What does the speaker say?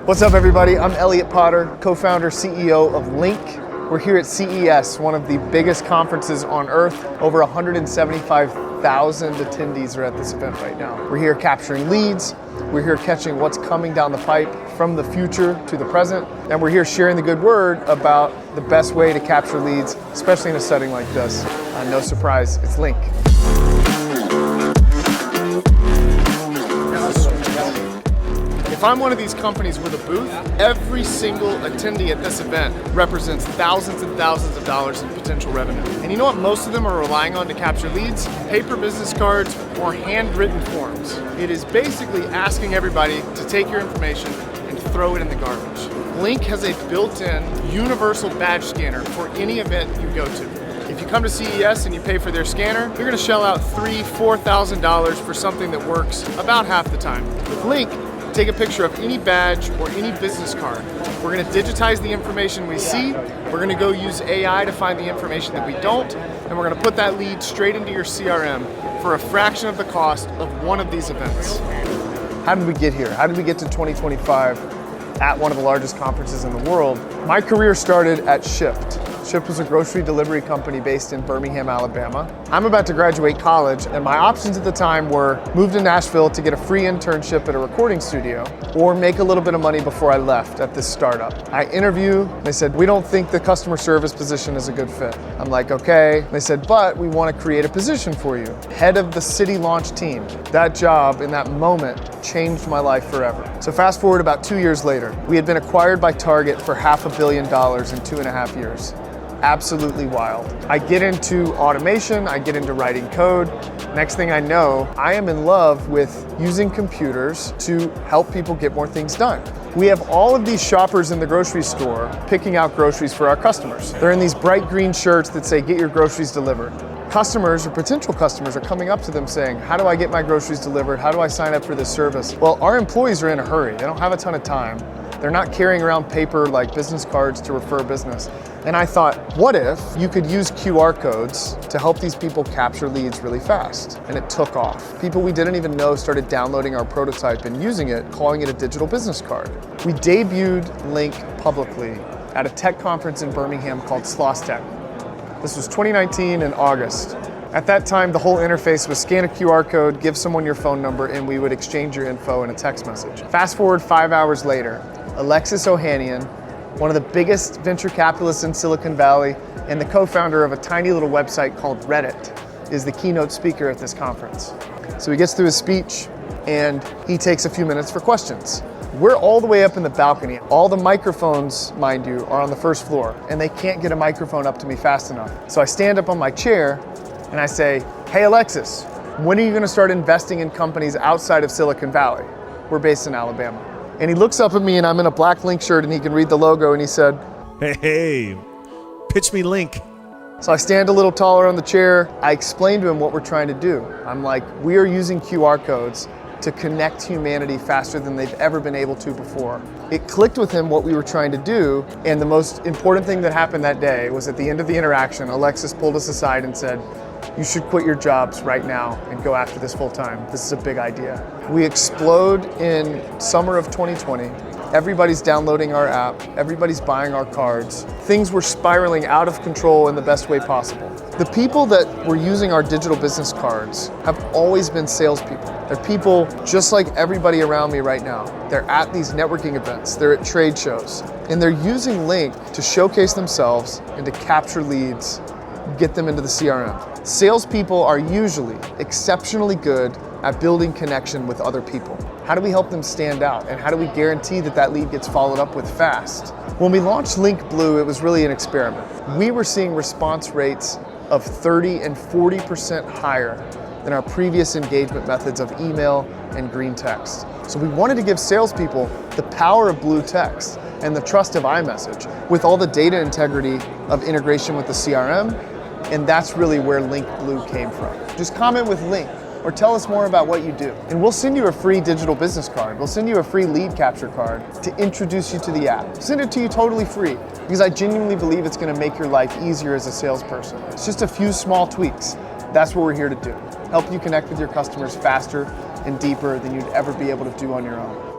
What's up, everybody? I'm Elliot Potter, co-founder, CEO of Linq. We're here at CES, one of the biggest conferences on earth. Over 175,000 attendees are at this event right now. We're here capturing leads. We're here catching what's coming down the pipe from the future to the present. And we're here sharing the good word about the best way to capture leads, especially in a setting like this. No surprise, it's Linq. If I'm one of these companies with a booth, every single attendee at this event represents thousands and thousands of dollars in potential revenue. And you know what most of them are relying on to capture leads? Paper business cards or handwritten forms. It is basically asking everybody to take your information and throw it in the garbage. Linq has a built-in universal badge scanner for any event you go to. If you come to CES and you pay for their scanner, you're gonna shell out $3,000, $4,000 for something that works about half the time. With Linq, take a picture of any badge or any business card. We're gonna digitize the information we see. We're gonna go use AI to find the information that we don't, and we're gonna put that lead straight into your CRM for a fraction of the cost of one of these events. How did we get here? How did we get to 2025 at one of the largest conferences in the world? My career started at Shipt. Shipt was a grocery delivery company based in Birmingham, Alabama. I'm about to graduate college, and my options at the time were move to Nashville to get a free internship at a recording studio or make a little bit of money before I left at this startup. I interview, they said, we don't think the customer service position is a good fit. I'm like, okay. They said, but we want to create a position for you. Head of the city launch team. That job in that moment changed my life forever. So fast forward about 2 years later, we had been acquired by Target for $500 million in 2.5 years. Absolutely wild. I get into automation, I get into writing code. Next thing I know, I am in love with using computers to help people get more things done. We have all of these shoppers in the grocery store picking out groceries for our customers. They're in these bright green shirts that say, get your groceries delivered. Customers or potential customers are coming up to them saying, how do I get my groceries delivered? How do I sign up for this service? Well, our employees are in a hurry. They don't have a ton of time. They're not carrying around paper like business cards to refer business. And I thought, what if you could use QR codes to help these people capture leads really fast? And it took off. People we didn't even know started downloading our prototype and using it, calling it a digital business card. We debuted Linq publicly at a tech conference in Birmingham called Sloss Tech. This was 2019 in August. At that time, the whole interface was scan a QR code, give someone your phone number, and we would exchange your info in a text message. Fast forward 5 hours later, Alexis Ohanian, one of the biggest venture capitalists in Silicon Valley and the co-founder of a tiny little website called Reddit, is the keynote speaker at this conference. So he gets through his speech and he takes a few minutes for questions. We're all the way up in the balcony. All the microphones, mind you, are on the first floor, and they can't get a microphone up to me fast enough. So I stand up on my chair and I say, hey Alexis, when are you gonna start investing in companies outside of Silicon Valley? We're based in Alabama. And he looks up at me and I'm in a black Linq shirt and he can read the logo and he said, Hey, pitch me Linq. So I stand a little taller on the chair. I explained to him what we're trying to do. I'm like, we are using QR codes to connect humanity faster than they've ever been able to before. It clicked with him what we were trying to do, and the most important thing that happened that day was at the end of the interaction, Alexis pulled us aside and said, you should quit your jobs right now and go after this full time. This is a big idea. We explode in summer of 2020. Everybody's downloading our app. Everybody's buying our cards. Things were spiraling out of control in the best way possible. The people that were using our digital business cards have always been salespeople. They're people just like everybody around me right now. They're at these networking events. They're at trade shows. And they're using Linq to showcase themselves and to capture leads, get them into the CRM. Salespeople are usually exceptionally good at building connection with other people. How do we help them stand out? And how do we guarantee that that lead gets followed up with fast? When we launched Linq Blue, it was really an experiment. We were seeing response rates of 30 and 40% higher than our previous engagement methods of email and green text. So we wanted to give salespeople the power of blue text and the trust of iMessage with all the data integrity of integration with the CRM, and that's really where Linq Blue came from. Just comment with Linq or tell us more about what you do. And we'll send you a free digital business card. We'll send you a free lead capture card to introduce you to the app. Send it to you totally free because I genuinely believe it's gonna make your life easier as a salesperson. It's just a few small tweaks. That's what we're here to do. Help you connect with your customers faster and deeper than you'd ever be able to do on your own.